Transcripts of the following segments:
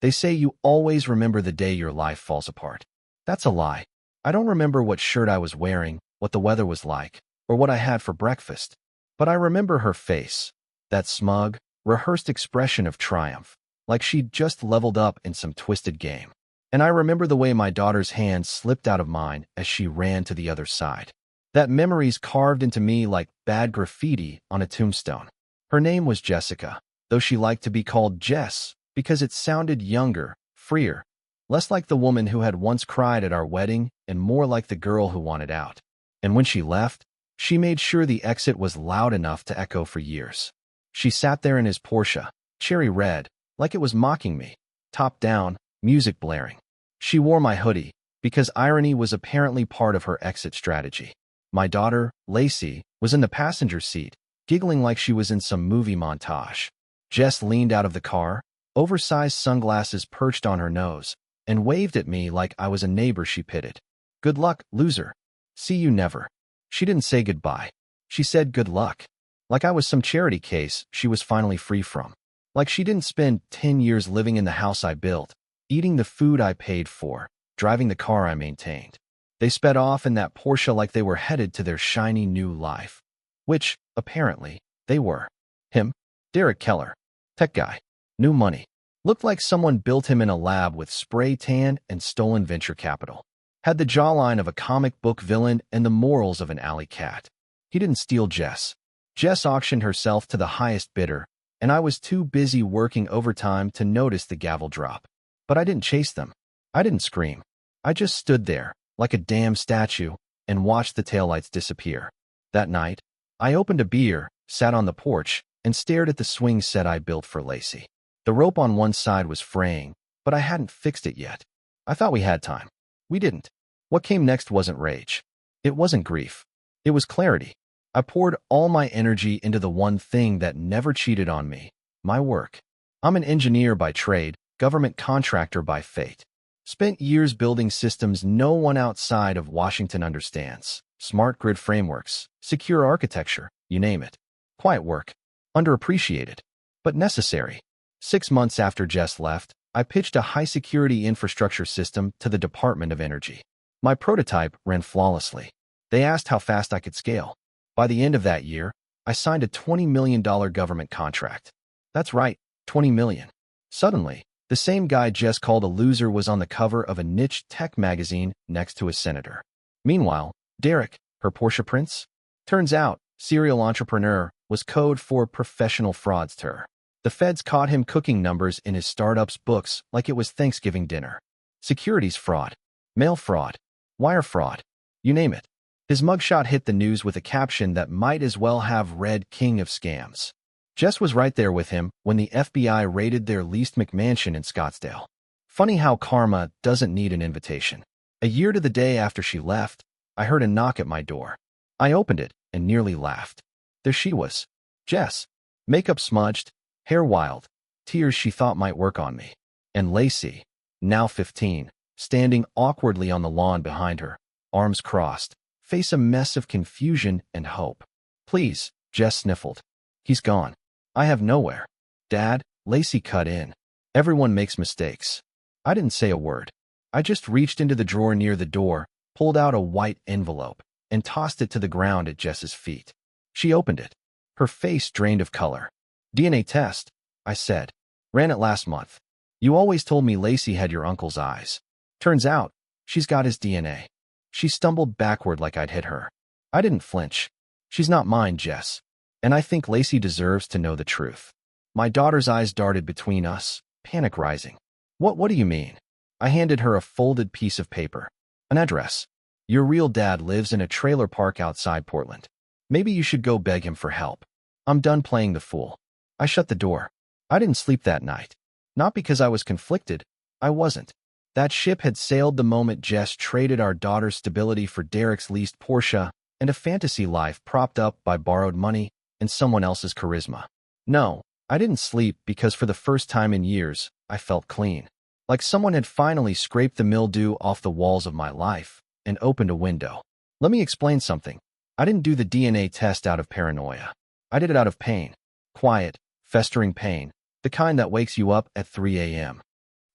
They say you always remember the day your life falls apart. That's a lie. I don't remember what shirt I was wearing, what the weather was like, or what I had for breakfast. But I remember her face, that smug, rehearsed expression of triumph, like she'd just leveled up in some twisted game. And I remember the way my daughter's hand slipped out of mine as she ran to the other side. That memory's carved into me like bad graffiti on a tombstone. Her name was Jessica, though she liked to be called Jess because it sounded younger, freer, less like the woman who had once cried at our wedding and more like the girl who wanted out. And when she left, she made sure the exit was loud enough to echo for years. She sat there in his Porsche, cherry red, like it was mocking me, top down, music blaring. She wore my hoodie, because irony was apparently part of her exit strategy. My daughter, Lacey, was in the passenger seat, giggling like she was in some movie montage. Jess leaned out of the car, oversized sunglasses perched on her nose, and waved at me like I was a neighbor she pitied. "Good luck, loser. See you never." She didn't say goodbye. She said good luck. Like I was some charity case she was finally free from. Like she didn't spend 10 years living in the house I built, eating the food I paid for, driving the car I maintained. They sped off in that Porsche like they were headed to their shiny new life. Which, apparently, they were. Him, Derek Keller, tech guy, new money. Looked like someone built him in a lab with spray tan and stolen venture capital. Had the jawline of a comic book villain and the morals of an alley cat. He didn't steal Jess. Jess auctioned herself to the highest bidder, and I was too busy working overtime to notice the gavel drop. But I didn't chase them. I didn't scream. I just stood there, like a damn statue, and watched the taillights disappear. That night, I opened a beer, sat on the porch, and stared at the swing set I built for Lacey. The rope on one side was fraying, but I hadn't fixed it yet. I thought we had time. We didn't. What came next wasn't rage. It wasn't grief. It was clarity. I poured all my energy into the one thing that never cheated on me, my work. I'm an engineer by trade, government contractor by fate. Spent years building systems no one outside of Washington understands. Smart grid frameworks, secure architecture, you name it. Quiet work. Underappreciated. But necessary. 6 months after Jess left, I pitched a high-security infrastructure system to the Department of Energy. My prototype ran flawlessly. They asked how fast I could scale. By the end of that year, I signed a $20 million government contract. That's right, $20 million. Suddenly, the same guy Jess called a loser was on the cover of a niche tech magazine next to a senator. Meanwhile, Derek, her Porsche prince? Turns out, serial entrepreneur was code for professional fraudster. The feds caught him cooking numbers in his startup's books like it was Thanksgiving dinner. Securities fraud, mail fraud, wire fraud, you name it. His mugshot hit the news with a caption that might as well have read King of Scams. Jess was right there with him when the FBI raided their leased McMansion in Scottsdale. Funny how karma doesn't need an invitation. A year to the day after she left, I heard a knock at my door. I opened it and nearly laughed. There she was, Jess, makeup smudged, hair wild, tears she thought might work on me. And Lacey, now 15, standing awkwardly on the lawn behind her, arms crossed, face a mess of confusion and hope. "Please," Jess sniffled. "He's gone. I have nowhere." "Dad," Lacey cut in. "Everyone makes mistakes." I didn't say a word. I just reached into the drawer near the door, pulled out a white envelope, and tossed it to the ground at Jess's feet. She opened it. Her face drained of color. "DNA test," I said. "Ran it last month. You always told me Lacey had your uncle's eyes. Turns out, she's got his DNA." She stumbled backward like I'd hit her. I didn't flinch. "She's not mine, Jess. And I think Lacey deserves to know the truth." My daughter's eyes darted between us, panic rising. What do you mean?" I handed her a folded piece of paper. "An address. Your real dad lives in a trailer park outside Portland. Maybe you should go beg him for help. I'm done playing the fool." I shut the door. I didn't sleep that night. Not because I was conflicted. I wasn't. That ship had sailed the moment Jess traded our daughter's stability for Derek's leased Porsche and a fantasy life propped up by borrowed money and someone else's charisma. No, I didn't sleep because for the first time in years, I felt clean. Like someone had finally scraped the mildew off the walls of my life and opened a window. Let me explain something. I didn't do the DNA test out of paranoia. I did it out of pain. Quiet, festering pain. The kind that wakes you up at 3 a.m.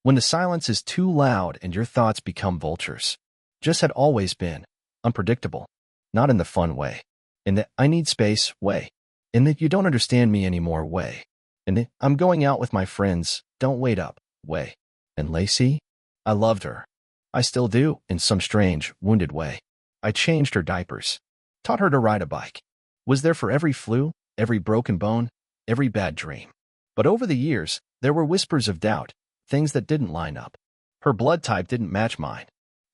When the silence is too loud and your thoughts become vultures. Jess had always been unpredictable, not in the fun way, in the I need space way, in the you don't understand me anymore way, in the I'm going out with my friends, don't wait up way. And Lacey? I loved her. I still do, in some strange, wounded way. I changed her diapers, taught her to ride a bike, was there for every flu, every broken bone, every bad dream. But over the years, there were whispers of doubt, things that didn't line up. Her blood type didn't match mine.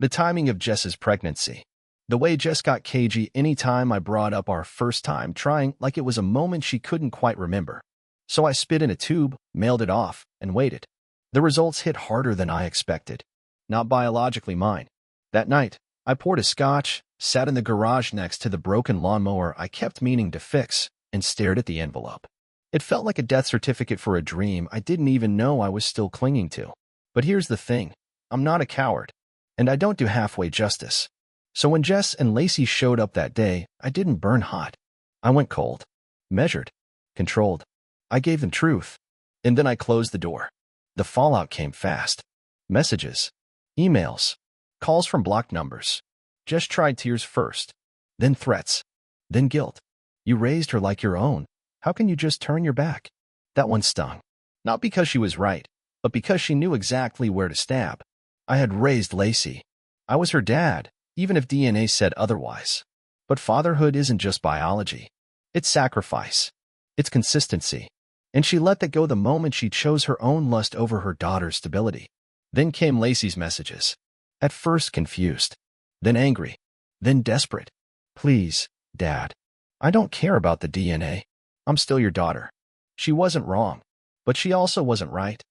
The timing of Jess's pregnancy. The way Jess got cagey any time I brought up our first time trying, like it was a moment she couldn't quite remember. So I spit in a tube, mailed it off, and waited. The results hit harder than I expected. Not biologically mine. That night, I poured a scotch, sat in the garage next to the broken lawnmower I kept meaning to fix, and stared at the envelope. It felt like a death certificate for a dream I didn't even know I was still clinging to. But here's the thing. I'm not a coward. And I don't do halfway justice. So when Jess and Lacey showed up that day, I didn't burn hot. I went cold. Measured. Controlled. I gave them truth. And then I closed the door. The fallout came fast. Messages. Emails. Calls from blocked numbers. Jess tried tears first. Then threats. Then guilt. You raised her like your own. How can you just turn your back? That one stung. Not because she was right, but because she knew exactly where to stab. I had raised Lacey. I was her dad, even if DNA said otherwise. But fatherhood isn't just biology. It's sacrifice. It's consistency. And she let that go the moment she chose her own lust over her daughter's stability. Then came Lacey's messages. At first confused. Then angry. Then desperate. Please, Dad. I don't care about the DNA. I'm still your daughter. She wasn't wrong. But she also wasn't right.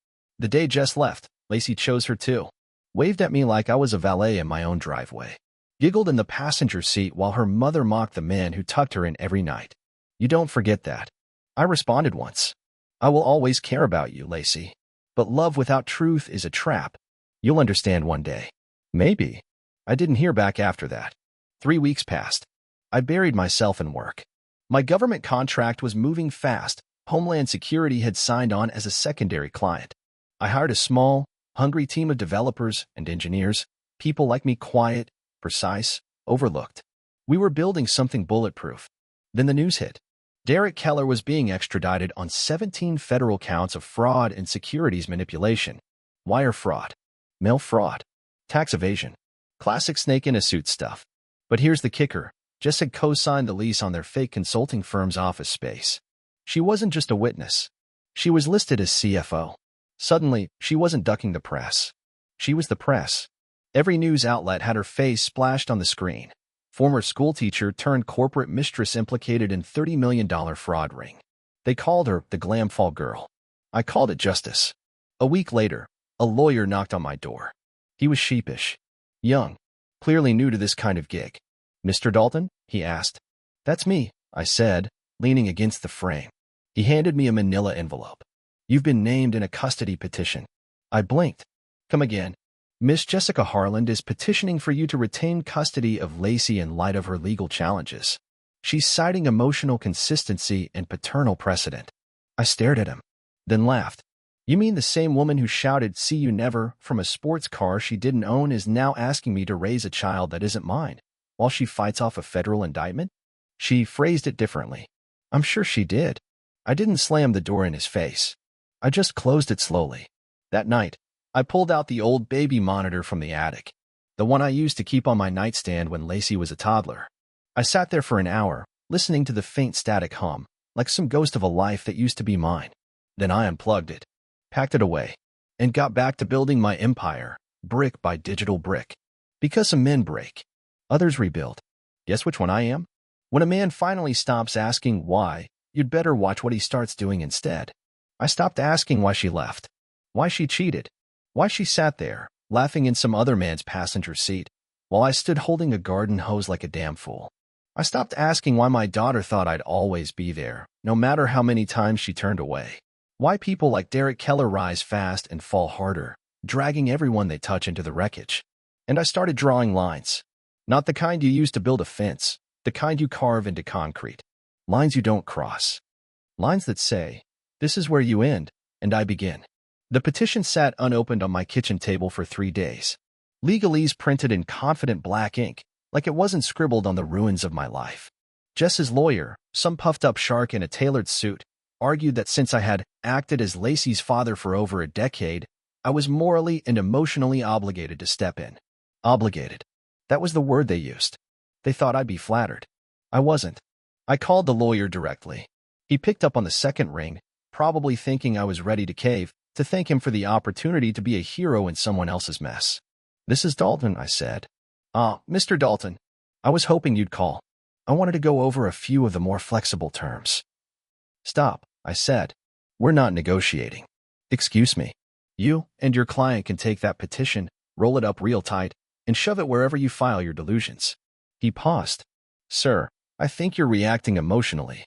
The day Jess left, Lacey chose her too. Waved at me like I was a valet in my own driveway. Giggled in the passenger seat while her mother mocked the man who tucked her in every night. You don't forget that. I responded once. I will always care about you, Lacey. But love without truth is a trap. You'll understand one day. Maybe. I didn't hear back after that. 3 weeks passed. I buried myself in work. My government contract was moving fast. Homeland Security had signed on as a secondary client. I hired a small, hungry team of developers and engineers, people like me quiet, precise, overlooked. We were building something bulletproof. Then the news hit. Derek Keller was being extradited on 17 federal counts of fraud and securities manipulation, wire fraud, mail fraud, tax evasion, classic snake-in-a-suit stuff. But here's the kicker. Jess had co-signed the lease on their fake consulting firm's office space. She wasn't just a witness. She was listed as CFO. Suddenly, she wasn't ducking the press. She was the press. Every news outlet had her face splashed on the screen. Former schoolteacher turned corporate mistress implicated in $30 million fraud ring. They called her the Glamfall Girl. I called it justice. A week later, a lawyer knocked on my door. He was sheepish. Young. Clearly new to this kind of gig. Mr. Dalton? He asked. That's me, I said, leaning against the frame. He handed me a manila envelope. You've been named in a custody petition. I blinked. Come again. Miss Jessica Harland is petitioning for you to retain custody of Lacey in light of her legal challenges. She's citing emotional consistency and paternal precedent. I stared at him, then laughed. You mean the same woman who shouted, "See you never," from a sports car she didn't own is now asking me to raise a child that isn't mine, while she fights off a federal indictment? She phrased it differently. I'm sure she did. I didn't slam the door in his face. I just closed it slowly. That night, I pulled out the old baby monitor from the attic, the one I used to keep on my nightstand when Lacey was a toddler. I sat there for an hour, listening to the faint static hum, like some ghost of a life that used to be mine. Then I unplugged it, packed it away, and got back to building my empire, brick by digital brick. Because some men break, others rebuild. Guess which one I am? When a man finally stops asking why, you'd better watch what he starts doing instead. I stopped asking why she left, why she cheated, why she sat there, laughing in some other man's passenger seat, while I stood holding a garden hose like a damn fool. I stopped asking why my daughter thought I'd always be there, no matter how many times she turned away. Why people like Derek Keller rise fast and fall harder, dragging everyone they touch into the wreckage. And I started drawing lines. Not the kind you use to build a fence, the kind you carve into concrete. Lines you don't cross. Lines that say, this is where you end, and I begin. The petition sat unopened on my kitchen table for 3 days. Legalese printed in confident black ink, like it wasn't scribbled on the ruins of my life. Jess's lawyer, some puffed-up shark in a tailored suit, argued that since I had acted as Lacey's father for over a decade, I was morally and emotionally obligated to step in. Obligated. That was the word they used. They thought I'd be flattered. I wasn't. I called the lawyer directly. He picked up on the second ring, probably thinking I was ready to cave, to thank him for the opportunity to be a hero in someone else's mess. "This is Dalton," I said. "Ah, Mr. Dalton. I was hoping you'd call. I wanted to go over a few of the more flexible terms." "Stop," I said. "We're not negotiating." "Excuse me. You and your client can take that petition, roll it up real tight, and shove it wherever you file your delusions." He paused. "Sir, I think you're reacting emotionally."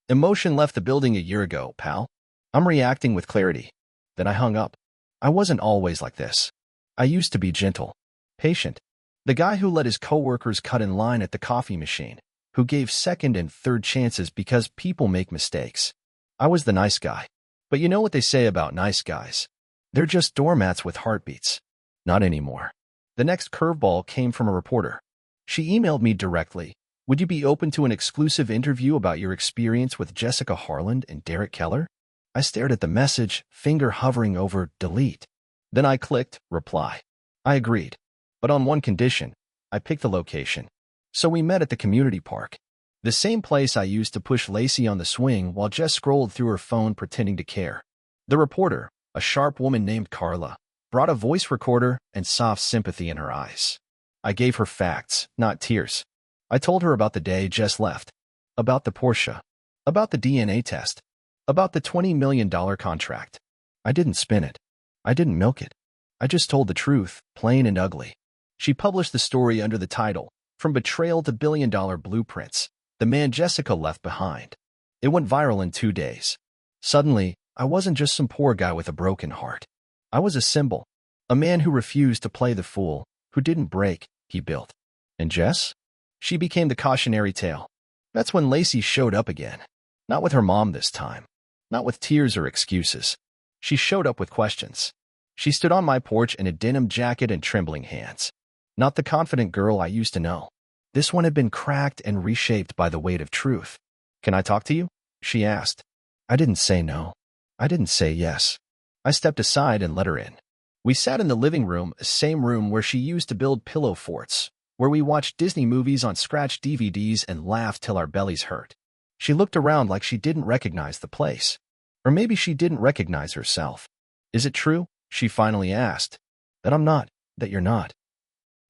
"Emotion left the building a year ago, pal. I'm reacting with clarity." Then I hung up. I wasn't always like this. I used to be gentle, patient. The guy who let his coworkers cut in line at the coffee machine, who gave second and third chances because people make mistakes. I was the nice guy. But you know what they say about nice guys? They're just doormats with heartbeats. Not anymore. The next curveball came from a reporter. She emailed me directly. "Would you be open to an exclusive interview about your experience with Jessica Harland and Derek Keller?" I stared at the message, finger hovering over delete. Then I clicked reply. I agreed. But on one condition. I picked the location. So we met at the community park. The same place I used to push Lacey on the swing while Jess scrolled through her phone pretending to care. The reporter, a sharp woman named Carla, brought a voice recorder and soft sympathy in her eyes. I gave her facts, not tears. I told her about the day Jess left, about the Porsche, about the DNA test, about the $20 million contract. I didn't spin it. I didn't milk it. I just told the truth, plain and ugly. She published the story under the title, "From Betrayal to Billion-Dollar Blueprints, The Man Jessica Left Behind." It went viral in 2 days. Suddenly, I wasn't just some poor guy with a broken heart. I was a symbol, a man who refused to play the fool, who didn't break, he built. And Jess? She became the cautionary tale. That's when Lacey showed up again. Not with her mom this time. Not with tears or excuses. She showed up with questions. She stood on my porch in a denim jacket and trembling hands. Not the confident girl I used to know. This one had been cracked and reshaped by the weight of truth. "Can I talk to you?" she asked. I didn't say no. I didn't say yes. I stepped aside and let her in. We sat in the living room, the same room where she used to build pillow forts, where we watched Disney movies on scratched DVDs and laughed till our bellies hurt. She looked around like she didn't recognize the place. Or maybe she didn't recognize herself. "Is it true?" she finally asked. "That I'm not, that you're not?"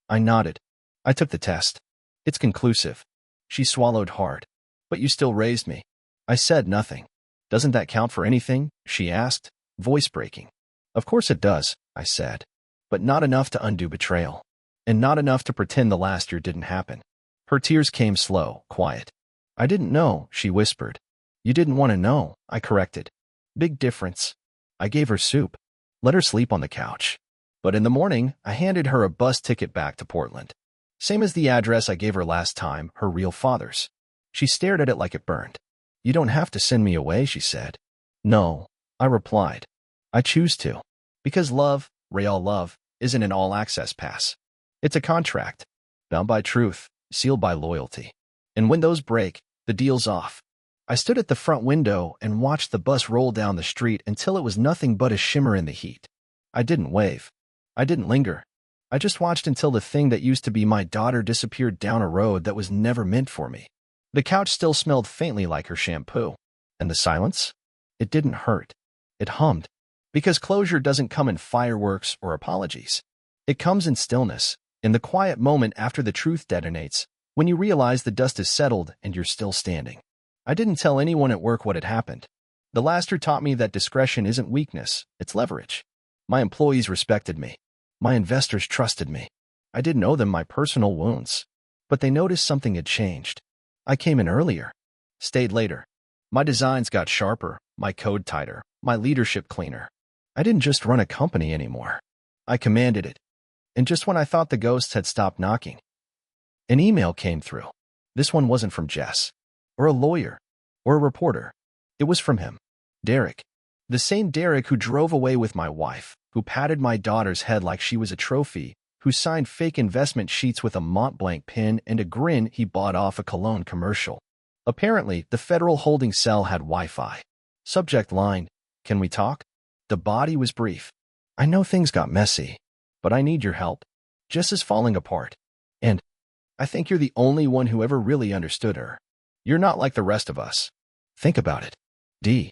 I nodded. "I took the test. It's conclusive." She swallowed hard. "But you still raised me." I said nothing. "Doesn't that count for anything?" she asked, voice breaking. "Of course it does," I said. "But not enough to undo betrayal. And not enough to pretend the last year didn't happen." Her tears came slow, quiet. "I didn't know," she whispered. "You didn't want to know," I corrected. Big difference. I gave her soup. Let her sleep on the couch. But in the morning, I handed her a bus ticket back to Portland. Same as the address I gave her last time, her real father's. She stared at it like it burned. "You don't have to send me away," she said. "No," I replied. "I choose to. Because love, real love, isn't an all-access pass. It's a contract, bound by truth, sealed by loyalty. And when those break, the deal's off." I stood at the front window and watched the bus roll down the street until it was nothing but a shimmer in the heat. I didn't wave. I didn't linger. I just watched until the thing that used to be my daughter disappeared down a road that was never meant for me. The couch still smelled faintly like her shampoo. And the silence? It didn't hurt. It hummed. Because closure doesn't come in fireworks or apologies. It comes in stillness, in the quiet moment after the truth detonates, when you realize the dust is settled and you're still standing. I didn't tell anyone at work what had happened. The last year taught me that discretion isn't weakness, it's leverage. My employees respected me. My investors trusted me. I didn't owe them my personal wounds. But they noticed something had changed. I came in earlier. Stayed later. My designs got sharper, my code tighter, my leadership cleaner. I didn't just run a company anymore. I commanded it. And just when I thought the ghosts had stopped knocking, an email came through. This one wasn't from Jess, or a lawyer, or a reporter. It was from him, Derek. The same Derek who drove away with my wife, who patted my daughter's head like she was a trophy, who signed fake investment sheets with a Montblanc pin and a grin he bought off a cologne commercial. Apparently, the federal holding cell had Wi-Fi. Subject line, "Can we talk?" The body was brief. "I know things got messy, but I need your help. Jess is falling apart. And I think you're the only one who ever really understood her. You're not like the rest of us. Think about it. D."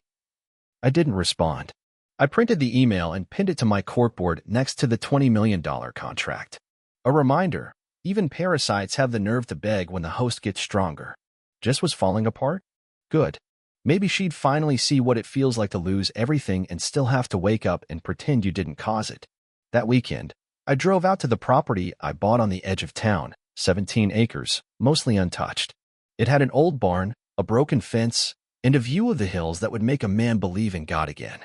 I didn't respond. I printed the email and pinned it to my corkboard next to the $20 million contract. A reminder, even parasites have the nerve to beg when the host gets stronger. Jess was falling apart? Good. Maybe she'd finally see what it feels like to lose everything and still have to wake up and pretend you didn't cause it. That weekend, I drove out to the property I bought on the edge of town, 17 acres, mostly untouched. It had an old barn, a broken fence, and a view of the hills that would make a man believe in God again.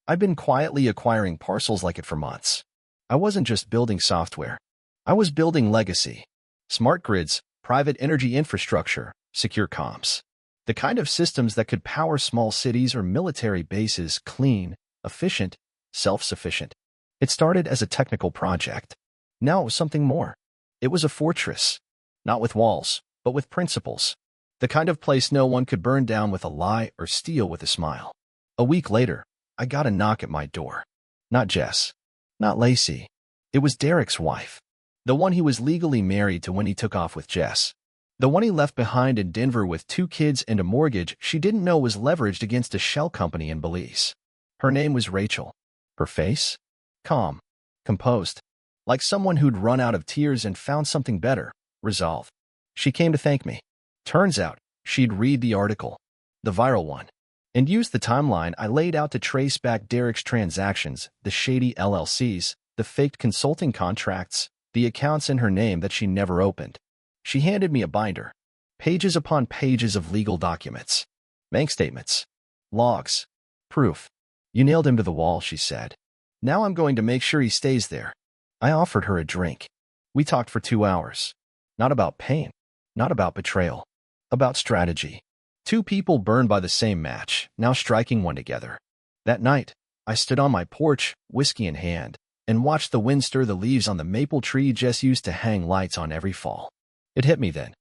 I'd been quietly acquiring parcels like it for months. I wasn't just building software. I was building legacy. Smart grids, private energy infrastructure, secure comms. The kind of systems that could power small cities or military bases clean, efficient, self-sufficient. It started as a technical project. Now it was something more. It was a fortress. Not with walls, but with principles. The kind of place no one could burn down with a lie or steal with a smile. A week later, I got a knock at my door. Not Jess. Not Lacey. It was Derek's wife. The one he was legally married to when he took off with Jess. The one he left behind in Denver with 2 kids and a mortgage she didn't know was leveraged against a shell company in Belize. Her name was Rachel. Her face? Calm. Composed. Like someone who'd run out of tears and found something better. Resolve. She came to thank me. Turns out, she'd read the article. The viral one. And used the timeline I laid out to trace back Derek's transactions, the shady LLCs, the faked consulting contracts, the accounts in her name that she never opened. She handed me a binder. Pages upon pages of legal documents. Bank statements. Logs. Proof. "You nailed him to the wall," she said. "Now I'm going to make sure he stays there." I offered her a drink. We talked for 2 hours. Not about pain. Not about betrayal. About strategy. 2 people burned by the same match, now striking one together. That night, I stood on my porch, whiskey in hand, and watched the wind stir the leaves on the maple tree Jess used to hang lights on every fall. It hit me then.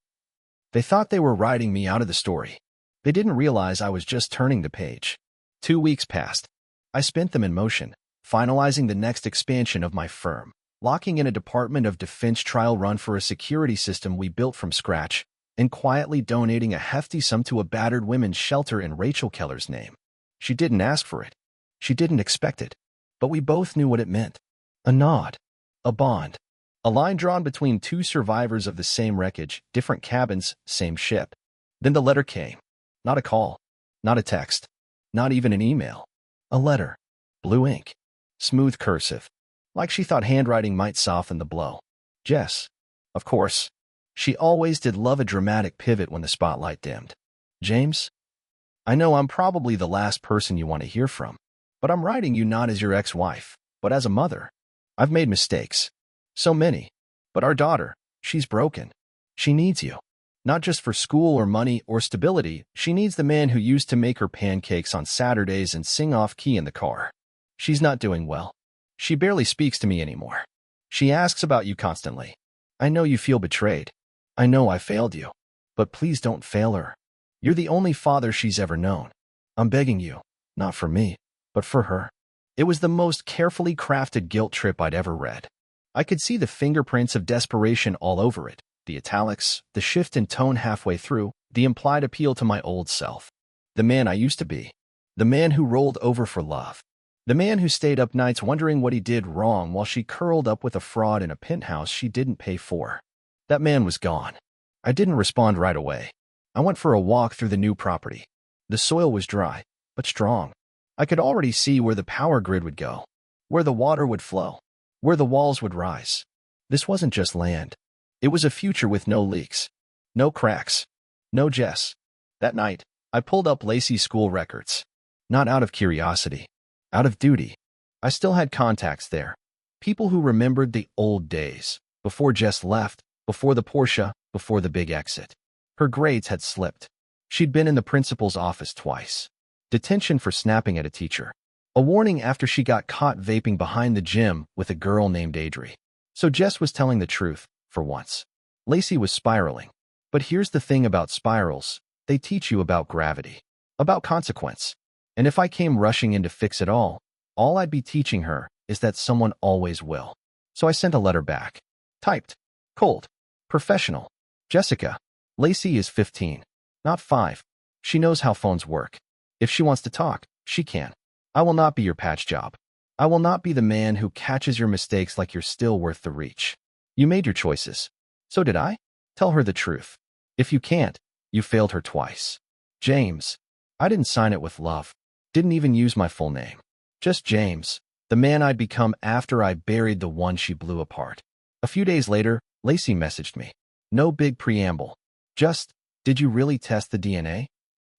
They thought they were writing me out of the story. They didn't realize I was just turning the page. 2 weeks passed. I spent them in motion, finalizing the next expansion of my firm, locking in a Department of Defense trial run for a security system we built from scratch, and quietly donating a hefty sum to a battered women's shelter in Rachel Keller's name. She didn't ask for it. She didn't expect it. But we both knew what it meant. A nod. A bond. A line drawn between 2 survivors of the same wreckage, different cabins, same ship. Then the letter came. Not a call. Not a text. Not even an email. A letter. Blue ink. Smooth cursive. Like she thought handwriting might soften the blow. Jess. Of course. She always did love a dramatic pivot when the spotlight dimmed. "James, I know I'm probably the last person you want to hear from, but I'm writing you not as your ex-wife, but as a mother. I've made mistakes. So many. But our daughter, she's broken. She needs you. Not just for school or money or stability, she needs the man who used to make her pancakes on Saturdays and sing off-key in the car. She's not doing well. She barely speaks to me anymore. She asks about you constantly. I know you feel betrayed. I know I failed you. But please don't fail her. You're the only father she's ever known. I'm begging you, not for me, but for her." It was the most carefully crafted guilt trip I'd ever read. I could see the fingerprints of desperation all over it, the italics, the shift in tone halfway through, the implied appeal to my old self. The man I used to be. The man who rolled over for love. The man who stayed up nights wondering what he did wrong while she curled up with a fraud in a penthouse she didn't pay for. That man was gone. I didn't respond right away. I went for a walk through the new property. The soil was dry, but strong. I could already see where the power grid would go, where the water would flow, where the walls would rise. This wasn't just land. It was a future with no leaks, no cracks, no Jess. That night, I pulled up Lacey's school records. Not out of curiosity, out of duty. I still had contacts there. People who remembered the old days, before Jess left, before the Porsche, before the big exit. Her grades had slipped. She'd been in the principal's office twice. Detention for snapping at a teacher. A warning after she got caught vaping behind the gym with a girl named Adri. So Jess was telling the truth, for once. Lacey was spiraling. But here's the thing about spirals. They teach you about gravity, about consequence. And if I came rushing in to fix it all I'd be teaching her is that someone always will. So I sent a letter back. Typed. Cold. Professional. Jessica. Lacey is 15. Not 5. She knows how phones work. If she wants to talk, she can. I will not be your patch job. I will not be the man who catches your mistakes like you're still worth the reach. You made your choices. So did I? Tell her the truth. If you can't, you failed her twice. James. I didn't sign it with love. Didn't even use my full name. Just James, the man I'd become after I buried the one she blew apart. A few days later, Lacey messaged me. No big preamble. Just, did you really test the DNA?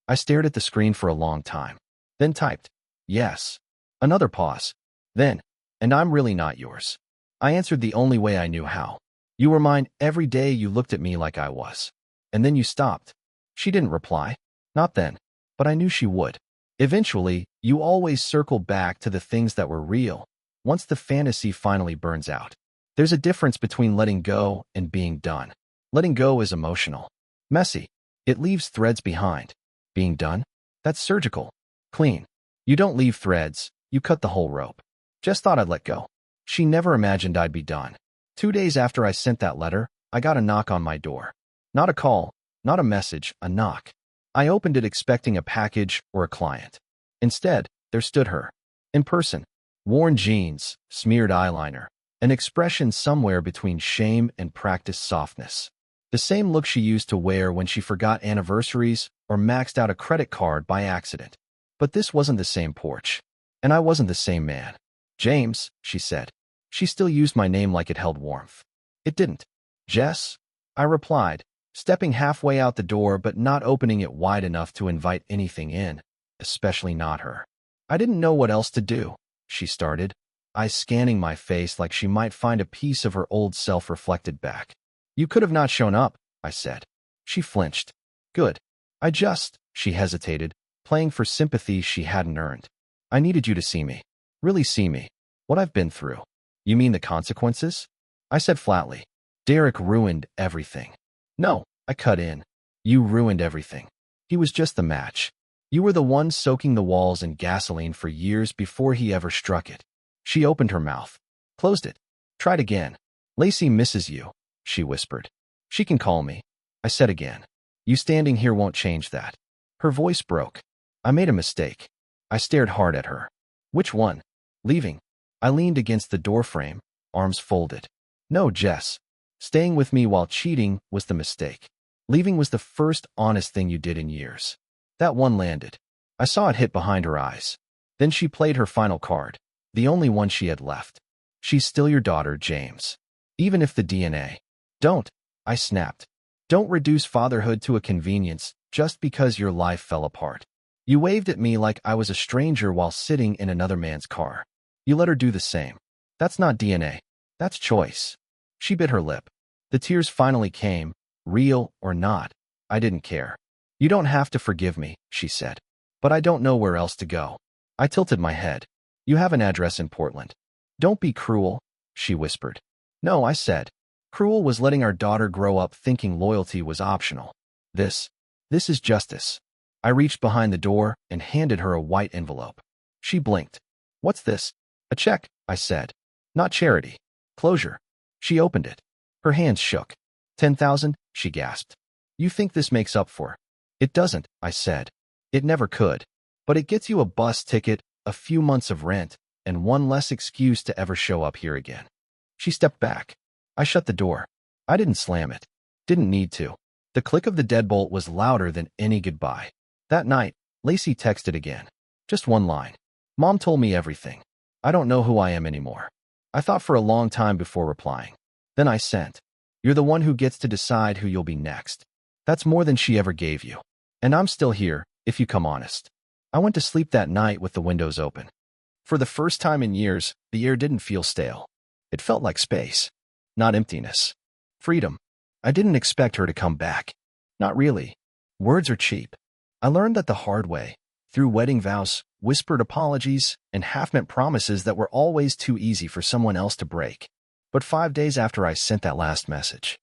I stared at the screen for a long time. Then typed, yes. Another pause. Then, and I'm really not yours. I answered the only way I knew how. You were mine every day you looked at me like I was. And then you stopped. She didn't reply. Not then. But I knew she would. Eventually, you always circle back to the things that were real, once the fantasy finally burns out. There's a difference between letting go and being done. Letting go is emotional. Messy. It leaves threads behind. Being done? That's surgical. Clean. You don't leave threads, you cut the whole rope. Just thought I'd let go. She never imagined I'd be done. 2 days after I sent that letter, I got a knock on my door. Not a call, not a message, a knock. I opened it expecting a package or a client. Instead, there stood her. In person. Worn jeans, smeared eyeliner, an expression somewhere between shame and practiced softness. The same look she used to wear when she forgot anniversaries or maxed out a credit card by accident. But this wasn't the same porch. And I wasn't the same man. James, she said. She still used my name like it held warmth. It didn't. Jess? I replied, stepping halfway out the door but not opening it wide enough to invite anything in, especially not her. I didn't know what else to do, she started, eyes scanning my face like she might find a piece of her old self reflected back. You could have not shown up, I said. She flinched. Good. She hesitated, playing for sympathy she hadn't earned. I needed you to see me. Really see me. What I've been through. You mean the consequences? I said flatly. Derek ruined everything. No, I cut in. You ruined everything. He was just the match. You were the one soaking the walls in gasoline for years before he ever struck it. She opened her mouth. Closed it. Tried again. Lacey misses you, she whispered. She can call me. I said again. You standing here won't change that. Her voice broke. I made a mistake. I stared hard at her. Which one? Leaving. I leaned against the doorframe, arms folded. No, Jess. Staying with me while cheating was the mistake. Leaving was the first honest thing you did in years. That one landed. I saw it hit behind her eyes. Then she played her final card, the only one she had left. She's still your daughter, James. Even if the DNA. Don't, I snapped. Don't reduce fatherhood to a convenience just because your life fell apart. You waved at me like I was a stranger while sitting in another man's car. You let her do the same. That's not DNA. That's choice. She bit her lip. The tears finally came, real or not. I didn't care. You don't have to forgive me, she said. But I don't know where else to go. I tilted my head. You have an address in Portland. Don't be cruel, she whispered. No, I said. Cruel was letting our daughter grow up thinking loyalty was optional. This is justice. I reached behind the door and handed her a white envelope. She blinked. What's this? A check, I said. Not charity. Closure. She opened it. Her hands shook. 10,000, she gasped. You think this makes up for? It doesn't, I said. It never could. But it gets you a bus ticket, a few months of rent, and one less excuse to ever show up here again. She stepped back. I shut the door. I didn't slam it. Didn't need to. The click of the deadbolt was louder than any goodbye. That night, Lacey texted again. Just one line. Mom told me everything. I don't know who I am anymore. I thought for a long time before replying. Then I sent. You're the one who gets to decide who you'll be next. That's more than she ever gave you. And I'm still here, if you come honest. I went to sleep that night with the windows open. For the first time in years, the air didn't feel stale. It felt like space. Not emptiness. Freedom. I didn't expect her to come back. Not really. Words are cheap. I learned that the hard way. through wedding vows, whispered apologies, and half-meant promises that were always too easy for someone else to break. But 5 days after I sent that last message,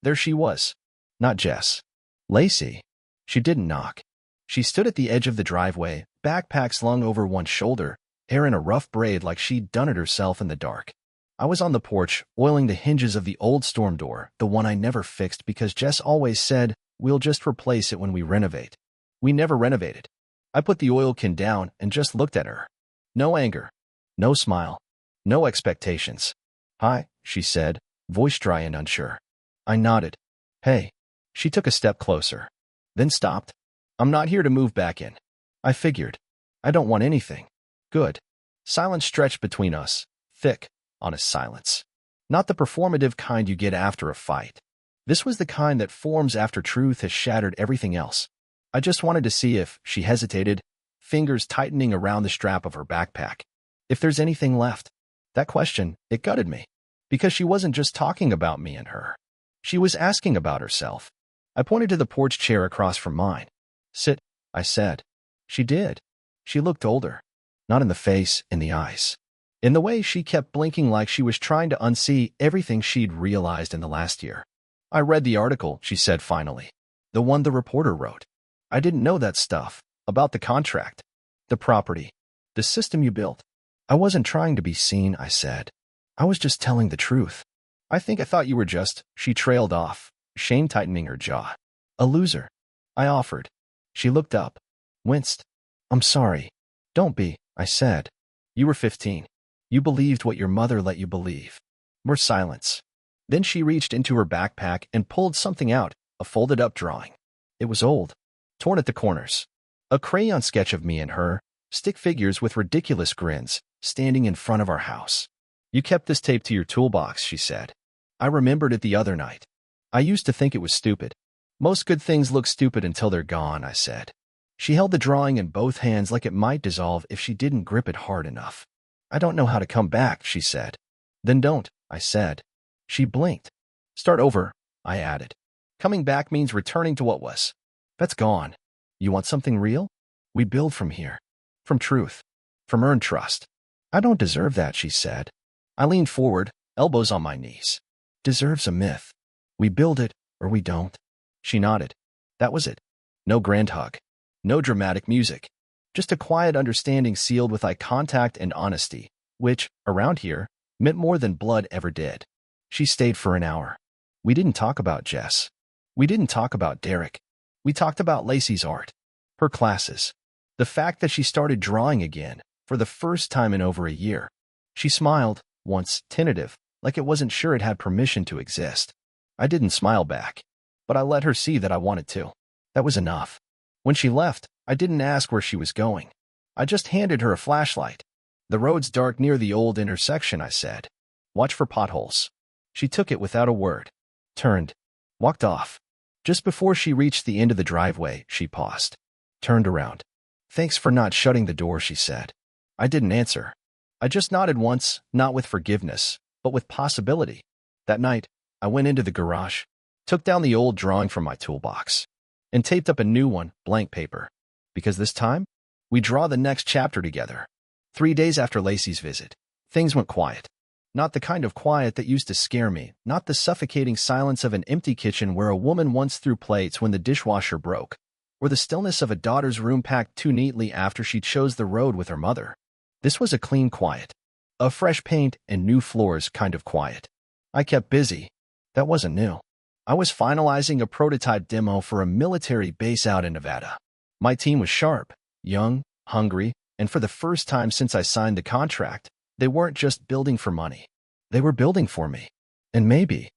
there she was. Not Jess. Lacey. She didn't knock. She stood at the edge of the driveway, backpack slung over one shoulder, hair in a rough braid like she'd done it herself in the dark. I was on the porch, oiling the hinges of the old storm door, the one I never fixed because Jess always said, "We'll just replace it when we renovate." We never renovated. I put the oil can down and just looked at her. No anger. No smile. No expectations. "Hi," she said, voice dry and unsure. I nodded. "Hey." She took a step closer, then stopped. "I'm not here to move back in." I figured. I don't want anything. Good. Silence stretched between us. Thick, honest silence. Not the performative kind you get after a fight. This was the kind that forms after truth has shattered everything else. I just wanted to see if she hesitated, fingers tightening around the strap of her backpack. If there's anything left. That question, it gutted me. Because she wasn't just talking about me and her. She was asking about herself. I pointed to the porch chair across from mine. "Sit," I said. She did. She looked older. Not in the face, in the eyes. In the way she kept blinking like she was trying to unsee everything she'd realized in the last year. "I read the article," she said finally. "The one the reporter wrote. I didn't know that stuff. About the contract. The property. The system you built." "I wasn't trying to be seen," I said. "I was just telling the truth." I thought you were just," she trailed off, shame tightening her jaw. "A loser." I offered. She looked up. Winced. "I'm sorry." "Don't be," I said. "You were 15. You believed what your mother let you believe." More silence. Then she reached into her backpack and pulled something out, a folded-up drawing. It was old. Torn at the corners. A crayon sketch of me and her, stick figures with ridiculous grins, standing in front of our house. "You kept this tape to your toolbox," she said. "I remembered it the other night. I used to think it was stupid." "Most good things look stupid until they're gone," I said. She held the drawing in both hands like it might dissolve if she didn't grip it hard enough. "I don't know how to come back," she said. "Then don't," I said. She blinked. "Start over," I added. "Coming back means returning to what was. That's gone. You want something real? We build from here. From truth. From earned trust." "I don't deserve that," she said. I leaned forward, elbows on my knees. "Deserves a myth. We build it, or we don't." She nodded. That was it. No grand hug. No dramatic music. Just a quiet understanding sealed with eye contact and honesty, which, around here, meant more than blood ever did. She stayed for an hour. We didn't talk about Jess. We didn't talk about Derek. We talked about Lacey's art. Her classes. The fact that she started drawing again, for the first time in over a year. She smiled, once tentative, like it wasn't sure it had permission to exist. I didn't smile back, but I let her see that I wanted to. That was enough. When she left, I didn't ask where she was going. I just handed her a flashlight. "The road's dark near the old intersection," I said. "Watch for potholes." She took it without a word. Turned. Walked off. Just before she reached the end of the driveway, she paused. Turned around. "Thanks for not shutting the door," she said. I didn't answer. I just nodded once, not with forgiveness, but with possibility. That night, I went into the garage, took down the old drawing from my toolbox, and taped up a new one, blank paper. Because this time, we draw the next chapter together. 3 days after Lacey's visit, things went quiet. Not the kind of quiet that used to scare me, not the suffocating silence of an empty kitchen where a woman once threw plates when the dishwasher broke, or the stillness of a daughter's room packed too neatly after she chose the road with her mother. This was a clean quiet. A fresh paint and new floors kind of quiet. I kept busy. That wasn't new. I was finalizing a prototype demo for a military base out in Nevada. My team was sharp, young, hungry, and for the first time since I signed the contract, they weren't just building for money. They were building for me. And maybe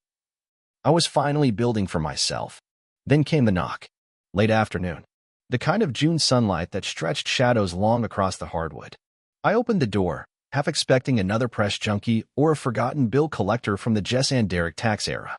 I was finally building for myself. Then came the knock. Late afternoon. The kind of June sunlight that stretched shadows long across the hardwood. I opened the door, half expecting another press junkie or a forgotten bill collector from the Jess and Derek tax era.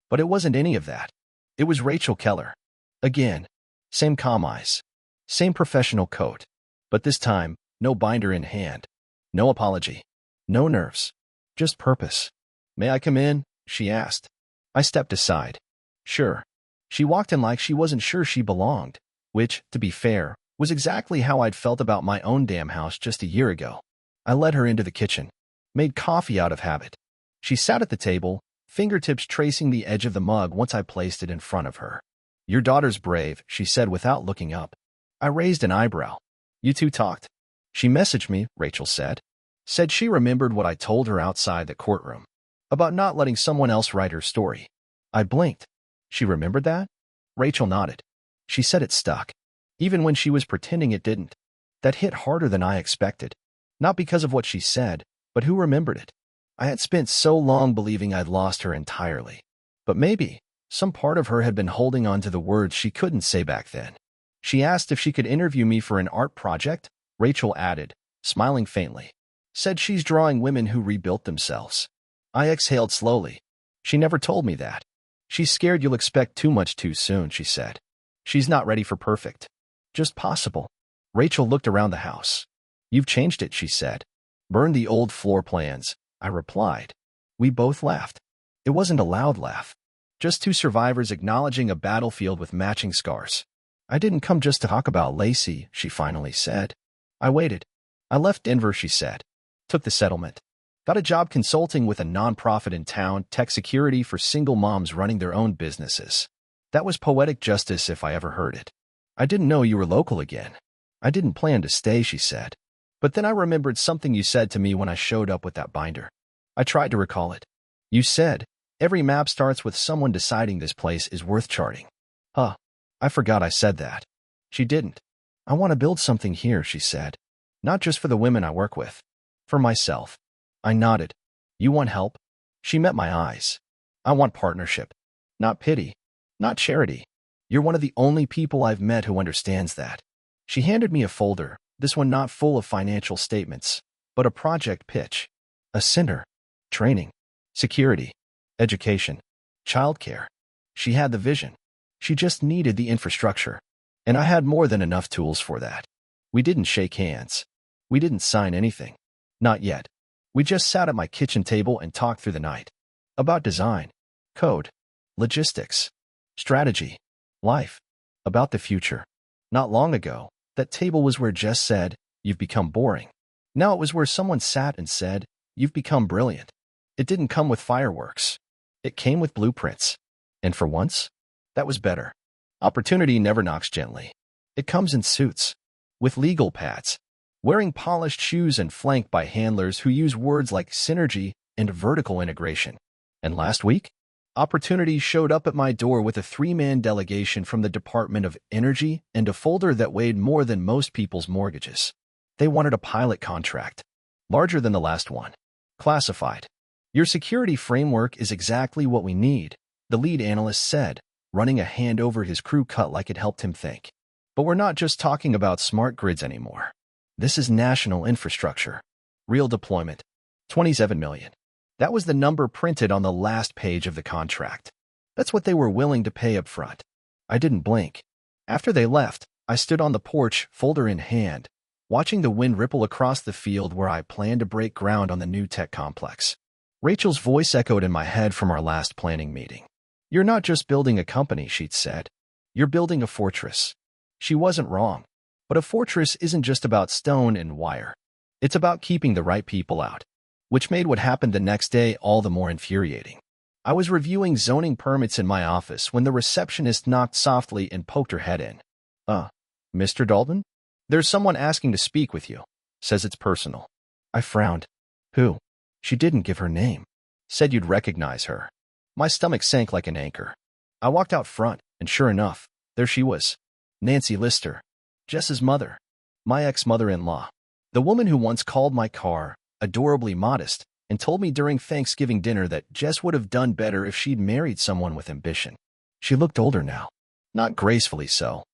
But it wasn't any of that. It was Rachel Keller. Again. Same calm eyes. Same professional coat. But this time, no binder in hand. No apology. No nerves. Just purpose. "May I come in?" she asked. I stepped aside. Sure. She walked in like she wasn't sure she belonged, which, to be fair, was exactly how I'd felt about my own damn house just a year ago. I led her into the kitchen, made coffee out of habit. She sat at the table, fingertips tracing the edge of the mug once I placed it in front of her. "Your daughter's brave," she said without looking up. I raised an eyebrow. "You two talked?" "She messaged me," Rachel said. Said she remembered what I told her outside the courtroom, about not letting someone else write her story. I blinked. "She remembered that?" Rachel nodded. She said it stuck, even when she was pretending it didn't. That hit harder than I expected. Not because of what she said, but who remembered it. I had spent so long believing I'd lost her entirely. But maybe some part of her had been holding on to the words she couldn't say back then. She asked if she could interview me for an art project, Rachel added, smiling faintly. Said she's drawing women who rebuilt themselves. I exhaled slowly. She never told me that. "She's scared you'll expect too much too soon," she said. "She's not ready for perfect. Just possible." Rachel looked around the house. "You've changed it," she said. "Burned the old floor plans," I replied. We both laughed. It wasn't a loud laugh. Just two survivors acknowledging a battlefield with matching scars. "I didn't come just to talk about Lacey," she finally said. I waited. "I left Denver," she said. "Took the settlement. Got a job consulting with a nonprofit in town, tech security for single moms running their own businesses. That was poetic justice if I ever heard it." "I didn't know you were local again." "I didn't plan to stay," she said. "But then I remembered something you said to me when I showed up with that binder." I tried to recall it. "You said, every map starts with someone deciding this place is worth charting." "Huh. I forgot I said that." She didn't. "I want to build something here," she said. "Not just for the women I work with. For myself." I nodded. "You want help?" She met my eyes. "I want partnership. Not pity. Not charity. You're one of the only people I've met who understands that." She handed me a folder, this one not full of financial statements, but a project pitch. A center. Training. Security. Education. Childcare. She had the vision. She just needed the infrastructure. And I had more than enough tools for that. We didn't shake hands. We didn't sign anything. Not yet. We just sat at my kitchen table and talked through the night. About design. Code. Logistics. Strategy. Life. About the future. Not long ago, that table was where Jess said, "You've become boring." Now it was where someone sat and said, "You've become brilliant." It didn't come with fireworks. It came with blueprints. And for once, that was better. Opportunity never knocks gently. It comes in suits. With legal pads. Wearing polished shoes and flanked by handlers who use words like synergy and vertical integration. And last week, opportunity showed up at my door with a 3-man delegation from the Department of Energy and a folder that weighed more than most people's mortgages. They wanted a pilot contract. Larger than the last one. Classified. "Your security framework is exactly what we need," the lead analyst said, running a hand over his crew cut like it helped him think. "But we're not just talking about smart grids anymore. This is national infrastructure. Real deployment. 27 million. That was the number printed on the last page of the contract. That's what they were willing to pay up front. I didn't blink. After they left, I stood on the porch, folder in hand, watching the wind ripple across the field where I planned to break ground on the new tech complex. Rachel's voice echoed in my head from our last planning meeting. "You're not just building a company," she'd said. "You're building a fortress." She wasn't wrong. But a fortress isn't just about stone and wire. It's about keeping the right people out. Which made what happened the next day all the more infuriating. I was reviewing zoning permits in my office when the receptionist knocked softly and poked her head in. Mr. Dalton? There's someone asking to speak with you. Says it's personal." I frowned. "Who?" She didn't give her name. Said you'd recognize her. My stomach sank like an anchor. I walked out front, and sure enough, there she was. Nancy Lister. Jess's mother. My ex-mother-in-law. The woman who once called my car adorably modest and told me during Thanksgiving dinner that Jess would have done better if she'd married someone with ambition. She looked older now. Not gracefully so.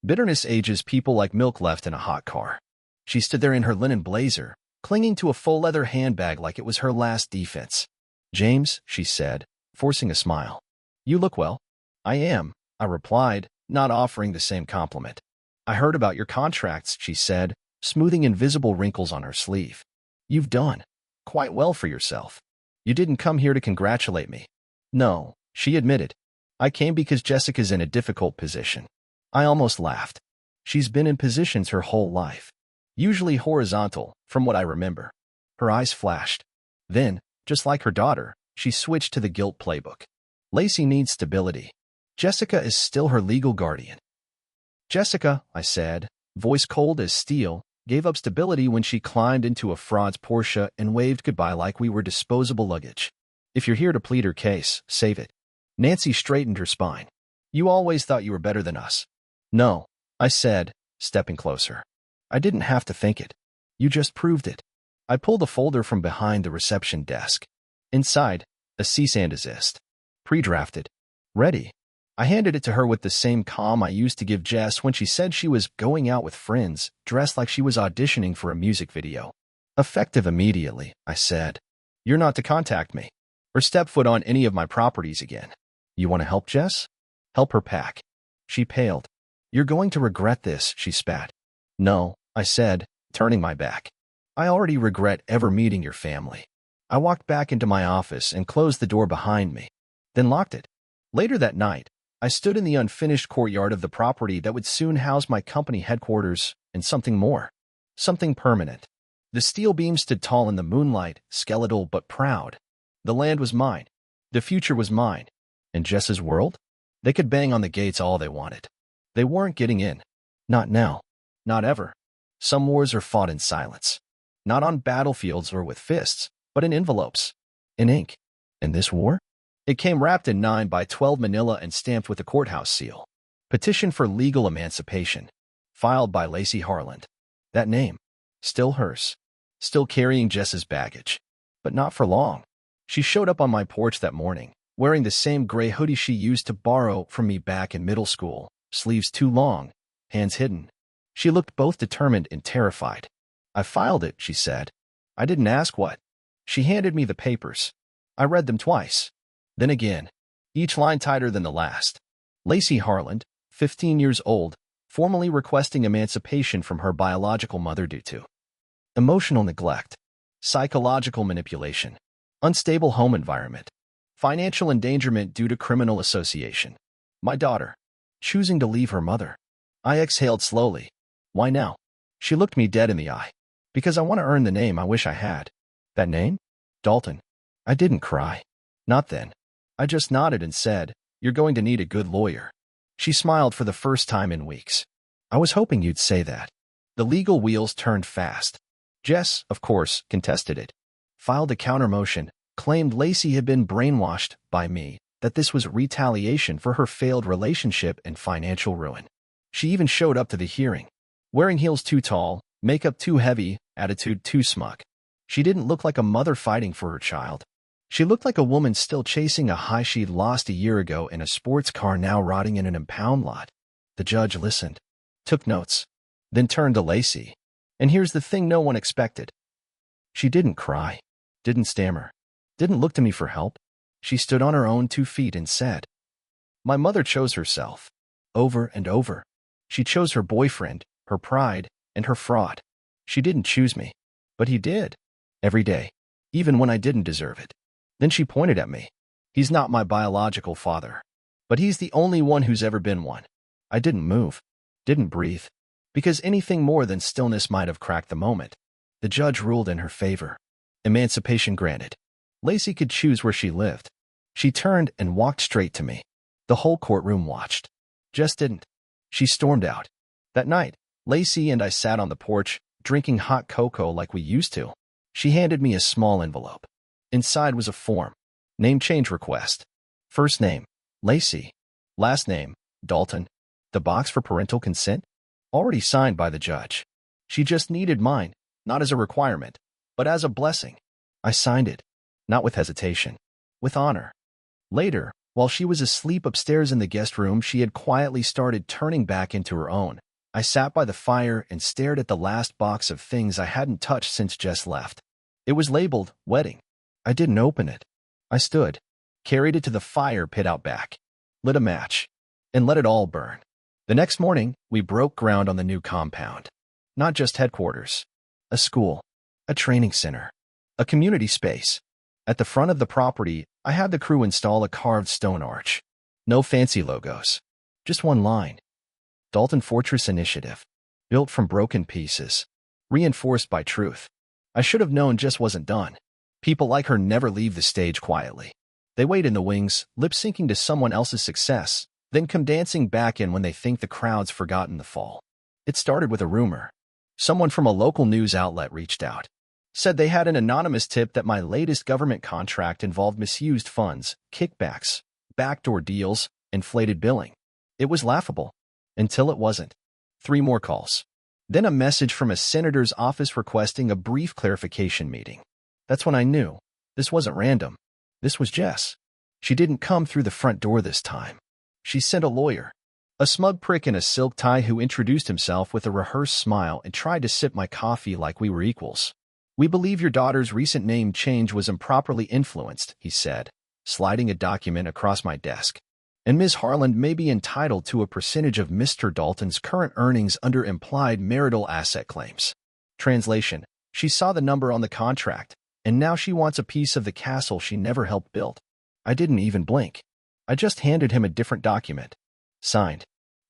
Bitterness ages people like milk left in a hot car. She stood there in her linen blazer, clinging to a faux leather handbag like it was her last defense. "James," she said, forcing a smile. "You look well." "I am," I replied, not offering the same compliment. "I heard about your contracts," she said, smoothing invisible wrinkles on her sleeve. "You've done quite well for yourself. You didn't come here to congratulate me." "No," she admitted. "I came because Jessica's in a difficult position." I almost laughed. She's been in positions her whole life, usually horizontal, from what I remember. Her eyes flashed. Then, just like her daughter, she switched to the guilt playbook. Lacey needs stability. Jessica is still her legal guardian. Jessica, I said, voice cold as steel, gave up stability when she climbed into a fraud's Porsche and waved goodbye like we were disposable luggage. If you're here to plead her case, save it. Nancy straightened her spine. You always thought you were better than us. No, I said, stepping closer. I didn't have to think it. You just proved it. I pulled a folder from behind the reception desk. Inside, a cease and desist. Pre-drafted. Ready. I handed it to her with the same calm I used to give Jess when she said she was going out with friends, dressed like she was auditioning for a music video. Effective immediately, I said. You're not to contact me or step foot on any of my properties again. You want to help Jess? Help her pack. She paled. You're going to regret this, she spat. No, I said, turning my back. I already regret ever meeting your family. I walked back into my office and closed the door behind me, then locked it. Later that night, I stood in the unfinished courtyard of the property that would soon house my company headquarters and something more. Something permanent. The steel beam stood tall in the moonlight, skeletal but proud. The land was mine. The future was mine. And Jess's world? They could bang on the gates all they wanted. They weren't getting in. Not now. Not ever. Some wars are fought in silence. Not on battlefields or with fists, but in envelopes. In ink. And this war? It came wrapped in 9x12 manila and stamped with a courthouse seal. Petition for legal emancipation. Filed by Lacey Harland. That name. Still hers. Still carrying Jess's baggage. But not for long. She showed up on my porch that morning, wearing the same gray hoodie she used to borrow from me back in middle school, sleeves too long, hands hidden. She looked both determined and terrified. I filed it, she said. I didn't ask what. She handed me the papers. I read them twice. Then again, each line tighter than the last. Lacey Harland, 15 years old, formally requesting emancipation from her biological mother due to emotional neglect, psychological manipulation, unstable home environment, financial endangerment due to criminal association. My daughter, choosing to leave her mother. I exhaled slowly. Why now? She looked me dead in the eye. Because I want to earn the name I wish I had. That name? Dalton. I didn't cry. Not then. I just nodded and said, you're going to need a good lawyer. She smiled for the first time in weeks. I was hoping you'd say that. The legal wheels turned fast. Jess, of course, contested it. Filed a counter motion, claimed Lacey had been brainwashed by me, that this was retaliation for her failed relationship and financial ruin. She even showed up to the hearing. Wearing heels too tall, makeup too heavy, attitude too smug. She didn't look like a mother fighting for her child. She looked like a woman still chasing a high she'd lost a year ago in a sports car now rotting in an impound lot. The judge listened, took notes, then turned to Lacey. And here's the thing no one expected. She didn't cry, didn't stammer, didn't look to me for help. She stood on her own 2 feet and said, my mother chose herself. Over and over. She chose her boyfriend, her pride, and her fraud. She didn't choose me. But he did. Every day. Even when I didn't deserve it. Then she pointed at me. He's not my biological father. But he's the only one who's ever been one. I didn't move. Didn't breathe. Because anything more than stillness might have cracked the moment. The judge ruled in her favor. Emancipation granted. Lacey could choose where she lived. She turned and walked straight to me. The whole courtroom watched. Jess didn't. She stormed out. That night, Lacey and I sat on the porch, drinking hot cocoa like we used to. She handed me a small envelope. Inside was a form. Name change request. First name, Lacey. Last name, Dalton. The box for parental consent? Already signed by the judge. She just needed mine, not as a requirement, but as a blessing. I signed it. Not with hesitation. With honor. Later, while she was asleep upstairs in the guest room she had quietly started turning back into her own, I sat by the fire and stared at the last box of things I hadn't touched since Jess left. It was labeled, wedding. I didn't open it. I stood, carried it to the fire pit out back, lit a match, and let it all burn. The next morning, we broke ground on the new compound. Not just headquarters. A school. A training center. A community space. At the front of the property, I had the crew install a carved stone arch. No fancy logos. Just one line. Dalton Fortress Initiative. Built from broken pieces. Reinforced by truth. I should have known Jess wasn't done. People like her never leave the stage quietly. They wait in the wings, lip-syncing to someone else's success, then come dancing back in when they think the crowd's forgotten the fall. It started with a rumor. Someone from a local news outlet reached out. Said they had an anonymous tip that my latest government contract involved misused funds, kickbacks, backdoor deals, inflated billing. It was laughable. Until it wasn't. 3 more calls. Then a message from a senator's office requesting a brief clarification meeting. That's when I knew. This wasn't random. This was Jess. She didn't come through the front door this time. She sent a lawyer. A smug prick in a silk tie who introduced himself with a rehearsed smile and tried to sip my coffee like we were equals. We believe your daughter's recent name change was improperly influenced, he said, sliding a document across my desk. And Ms. Harland may be entitled to a percentage of Mr. Dalton's current earnings under implied marital asset claims. Translation: she saw the number on the contract, and now she wants a piece of the castle she never helped build. I didn't even blink. I just handed him a different document. Signed.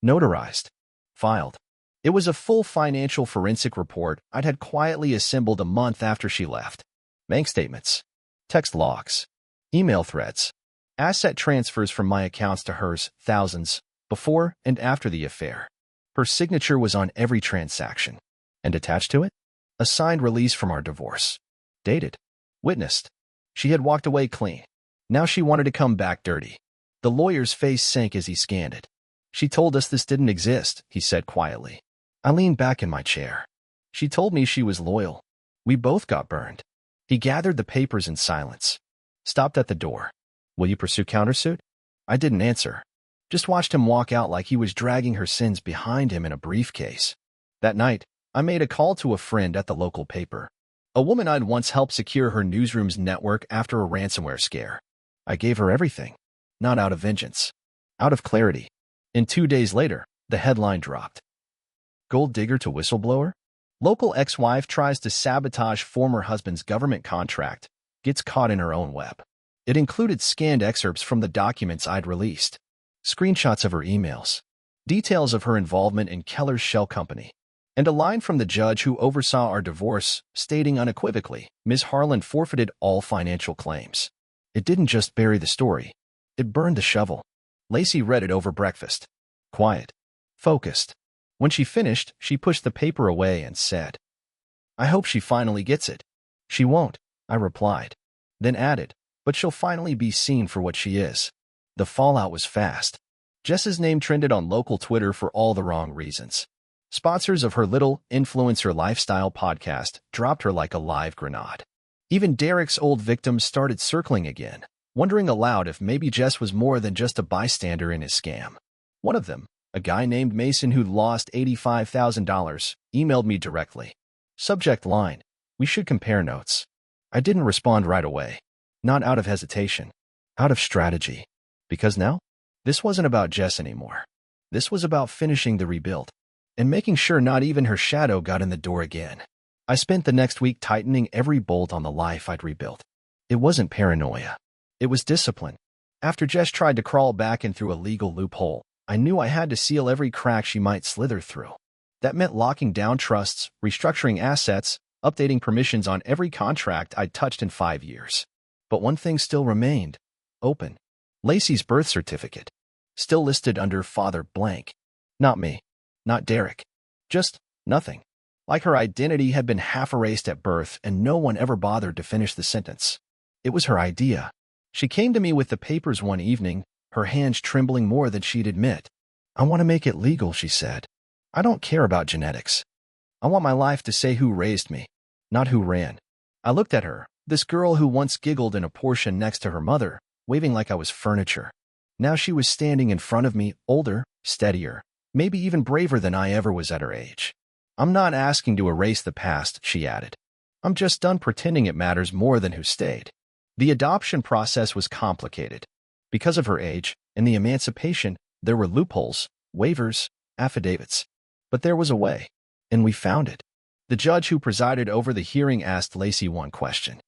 Notarized. Filed. It was a full financial forensic report I'd had quietly assembled a month after she left. Bank statements. Text logs. Email threads. Asset transfers from my accounts to hers, thousands, before and after the affair. Her signature was on every transaction. And attached to it? A signed release from our divorce. Dated. Witnessed. She had walked away clean. Now she wanted to come back dirty. The lawyer's face sank as he scanned it. She told us this didn't exist, he said quietly. I leaned back in my chair. She told me she was loyal. We both got burned. He gathered the papers in silence. Stopped at the door. Will you pursue countersuit? I didn't answer. Just watched him walk out like he was dragging her sins behind him in a briefcase. That night, I made a call to a friend at the local paper. A woman I'd once helped secure her newsroom's network after a ransomware scare. I gave her everything. Not out of vengeance. Out of clarity. And 2 days later, the headline dropped. Gold digger to whistleblower? Local ex-wife tries to sabotage former husband's government contract, gets caught in her own web. It included scanned excerpts from the documents I'd released, screenshots of her emails, details of her involvement in Keller's shell company, and a line from the judge who oversaw our divorce, stating unequivocally, Ms. Harland forfeited all financial claims. It didn't just bury the story. It burned the shovel. Lacey read it over breakfast. Quiet. Focused. When she finished, she pushed the paper away and said, I hope she finally gets it. She won't, I replied. Then added, but she'll finally be seen for what she is. The fallout was fast. Jess's name trended on local Twitter for all the wrong reasons. Sponsors of her little influencer lifestyle podcast dropped her like a live grenade. Even Derek's old victims started circling again, wondering aloud if maybe Jess was more than just a bystander in his scam. One of them, a guy named Mason who'd lost $85,000, emailed me directly. Subject line: we should compare notes. I didn't respond right away. Not out of hesitation. Out of strategy. Because now, this wasn't about Jess anymore. This was about finishing the rebuild. And making sure not even her shadow got in the door again. I spent the next week tightening every bolt on the life I'd rebuilt. It wasn't paranoia. It was discipline. After Jess tried to crawl back in through a legal loophole, I knew I had to seal every crack she might slither through. That meant locking down trusts, restructuring assets, updating permissions on every contract I'd touched in 5 years. But one thing still remained. Open. Lacey's birth certificate. Still listed under Father Blank. Not me. Not Derek. Just nothing. Like her identity had been half erased at birth and no one ever bothered to finish the sentence. It was her idea. She came to me with the papers one evening, her hands trembling more than she'd admit. I want to make it legal, she said. I don't care about genetics. I want my life to say who raised me, not who ran. I looked at her, this girl who once giggled in a Porsche next to her mother, waving like I was furniture. Now she was standing in front of me, older, steadier, maybe even braver than I ever was at her age. I'm not asking to erase the past, she added. I'm just done pretending it matters more than who stayed. The adoption process was complicated. Because of her age and the emancipation, there were loopholes, waivers, affidavits. But there was a way, and we found it. The judge who presided over the hearing asked Lacey one question.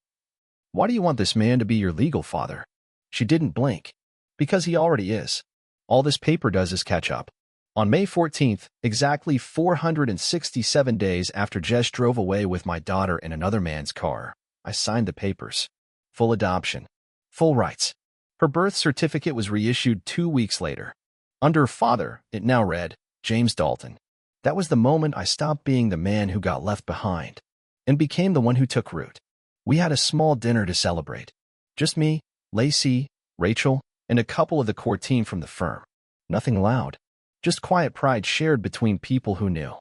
Why do you want this man to be your legal father? She didn't blink. Because he already is. All this paper does is catch up. On May 14th, exactly 467 days after Jess drove away with my daughter in another man's car, I signed the papers. Full adoption. Full rights. Her birth certificate was reissued 2 weeks later. Under father, it now read, James Dalton. That was the moment I stopped being the man who got left behind and became the one who took root. We had a small dinner to celebrate. Just me, Lacey, Rachel, and a couple of the core team from the firm. Nothing loud. Just quiet pride shared between people who knew.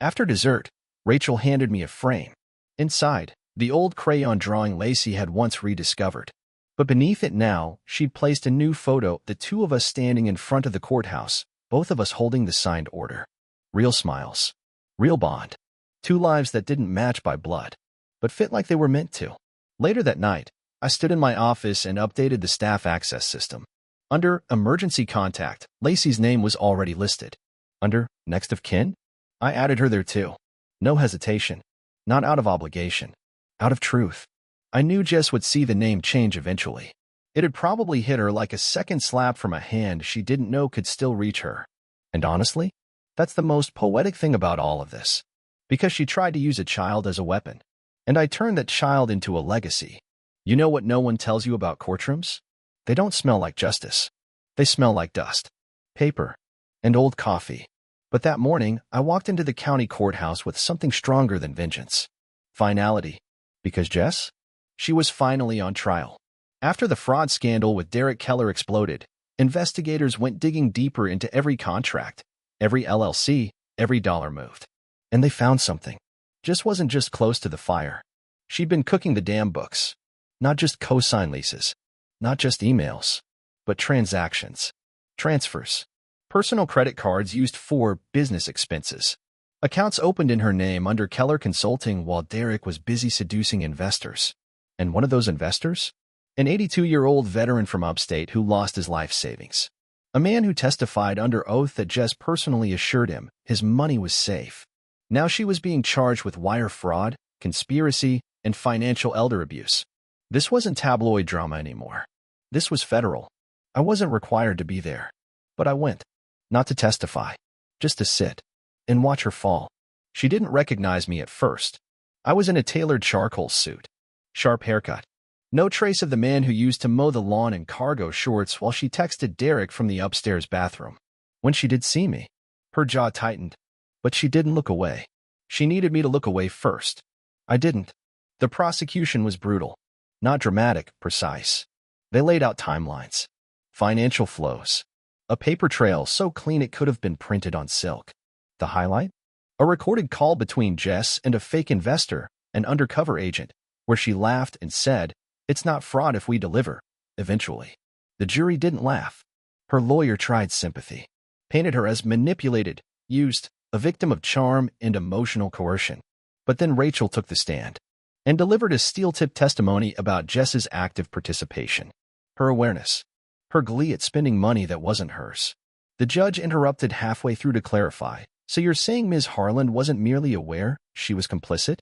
After dessert, Rachel handed me a frame. Inside, the old crayon drawing Lacey had once rediscovered. But beneath it now, she'd placed a new photo, the two of us standing in front of the courthouse, both of us holding the signed order. Real smiles. Real bond. Two lives that didn't match by blood, but fit like they were meant to. Later that night, I stood in my office and updated the staff access system. Under Emergency Contact, Lacey's name was already listed. Under Next of Kin, I added her there too. No hesitation. Not out of obligation. Out of truth. I knew Jess would see the name change eventually. It had probably hit her like a second slap from a hand she didn't know could still reach her. And honestly, that's the most poetic thing about all of this. Because she tried to use a child as a weapon. And I turned that child into a legacy. You know what no one tells you about courtrooms? They don't smell like justice. They smell like dust, paper, and old coffee. But that morning, I walked into the county courthouse with something stronger than vengeance. Finality. Because Jess? She was finally on trial. After the fraud scandal with Derek Keller exploded, investigators went digging deeper into every contract, every LLC, every dollar moved. And they found something. Jess wasn't just close to the fire. She'd been cooking the damn books. Not just cosign leases. Not just emails. But transactions. Transfers. Personal credit cards used for business expenses. Accounts opened in her name under Keller Consulting while Derek was busy seducing investors. And one of those investors? An 82-year-old veteran from upstate who lost his life savings. A man who testified under oath that Jess personally assured him his money was safe. Now she was being charged with wire fraud, conspiracy, and financial elder abuse. This wasn't tabloid drama anymore. This was federal. I wasn't required to be there. But I went. Not to testify. Just to sit. And watch her fall. She didn't recognize me at first. I was in a tailored charcoal suit. Sharp haircut. No trace of the man who used to mow the lawn in cargo shorts while she texted Derek from the upstairs bathroom. When she did see me, her jaw tightened. But she didn't look away. She needed me to look away first. I didn't. The prosecution was brutal. Not dramatic, precise. They laid out timelines. Financial flows. A paper trail so clean it could have been printed on silk. The highlight? A recorded call between Jess and a fake investor, an undercover agent, where she laughed and said, "It's not fraud if we deliver," eventually. The jury didn't laugh. Her lawyer tried sympathy. Painted her as manipulated, used, a victim of charm and emotional coercion. But then Rachel took the stand and delivered a steel-tipped testimony about Jess's active participation. Her awareness. Her glee at spending money that wasn't hers. The judge interrupted halfway through to clarify. So you're saying Ms. Harland wasn't merely aware she was complicit?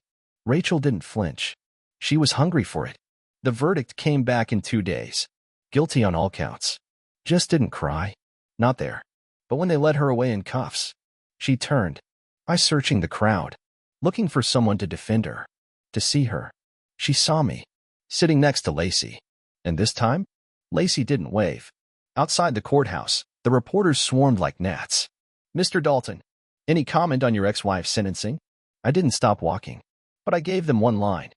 Rachel didn't flinch. She was hungry for it. The verdict came back in 2 days. Guilty on all counts. Just didn't cry. Not there. But when they led her away in cuffs, she turned. I searching the crowd, looking for someone to defend her, to see her. She saw me, sitting next to Lacey. And this time, Lacey didn't wave. Outside the courthouse, the reporters swarmed like gnats. "Mr. Dalton, any comment on your ex-wife's sentencing?" I didn't stop walking, but I gave them one line.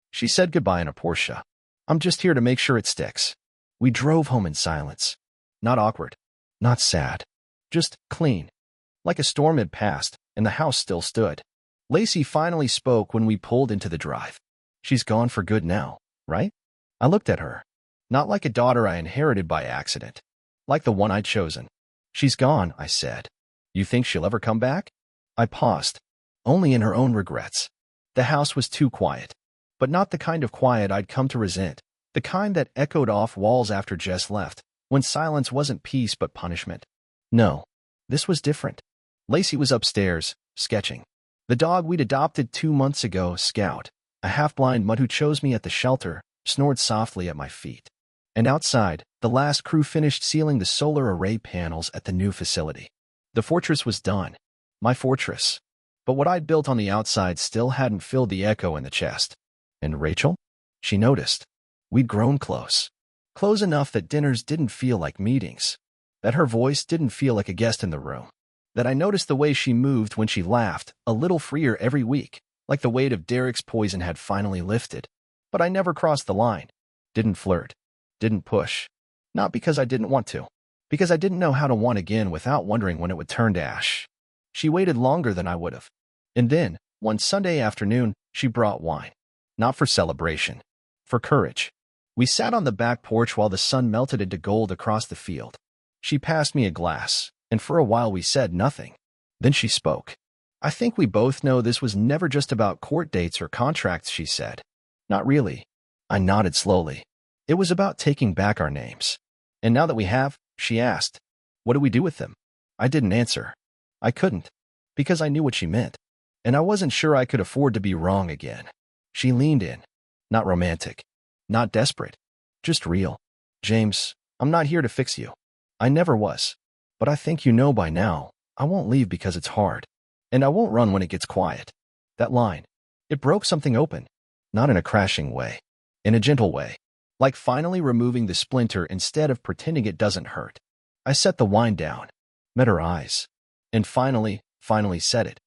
She said goodbye in a Porsche. "I'm just here to make sure it sticks." We drove home in silence. Not awkward. Not sad. Just clean. Like a storm had passed, and the house still stood. Lacey finally spoke when we pulled into the drive. She's gone for good now, right? I looked at her. Not like a daughter I inherited by accident. Like the one I'd chosen. "She's gone," I said. "You think she'll ever come back?" I paused. Only in her own regrets. The house was too quiet. But not the kind of quiet I'd come to resent. The kind that echoed off walls after Jess left, when silence wasn't peace but punishment. No, this was different. Lacey was upstairs, sketching. The dog we'd adopted 2 months ago, Scout, a half-blind mutt who chose me at the shelter, snored softly at my feet. And outside, the last crew finished sealing the solar array panels at the new facility. The fortress was done. My fortress. But what I'd built on the outside still hadn't filled the echo in the chest. And Rachel? She noticed. We'd grown close. Close enough that dinners didn't feel like meetings. That her voice didn't feel like a guest in the room. That I noticed the way she moved when she laughed, a little freer every week, like the weight of Derek's poison had finally lifted. But I never crossed the line. Didn't flirt. Didn't push. Not because I didn't want to. Because I didn't know how to want again without wondering when it would turn to ash. She waited longer than I would have. And then, one Sunday afternoon, she brought wine. Not for celebration. For courage. We sat on the back porch while the sun melted into gold across the field. She passed me a glass, and for a while we said nothing. Then she spoke. I think we both know this was never just about court dates or contracts, she said. Not really. I nodded slowly. It was about taking back our names. And now that we have, she asked, what do we do with them? I didn't answer. I couldn't. Because I knew what she meant. And I wasn't sure I could afford to be wrong again. She leaned in. Not romantic. Not desperate. Just real. James, I'm not here to fix you. I never was. But I think you know by now, I won't leave because it's hard. And I won't run when it gets quiet. That line. It broke something open. Not in a crashing way. In a gentle way. Like finally removing the splinter instead of pretending it doesn't hurt. I set the wine down. Met her eyes. And finally said it.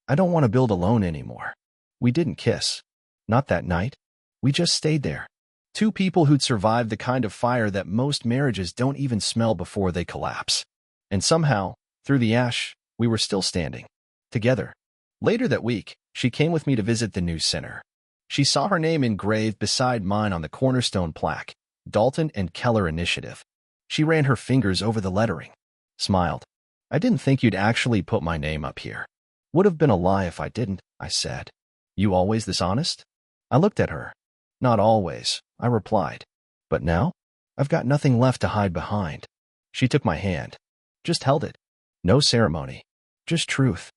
I don't want to build alone anymore. We didn't kiss. Not that night. We just stayed there. Two people who'd survived the kind of fire that most marriages don't even smell before they collapse. And somehow, through the ash, we were still standing. Together. Later that week, she came with me to visit the new center. She saw her name engraved beside mine on the cornerstone plaque, Dalton and Keller Initiative. She ran her fingers over the lettering. Smiled. I didn't think you'd actually put my name up here. Would have been a lie if I didn't, I said. You always this honest? I looked at her. Not always, I replied. But now? I've got nothing left to hide behind. She took my hand. Just held it. No ceremony. Just truth.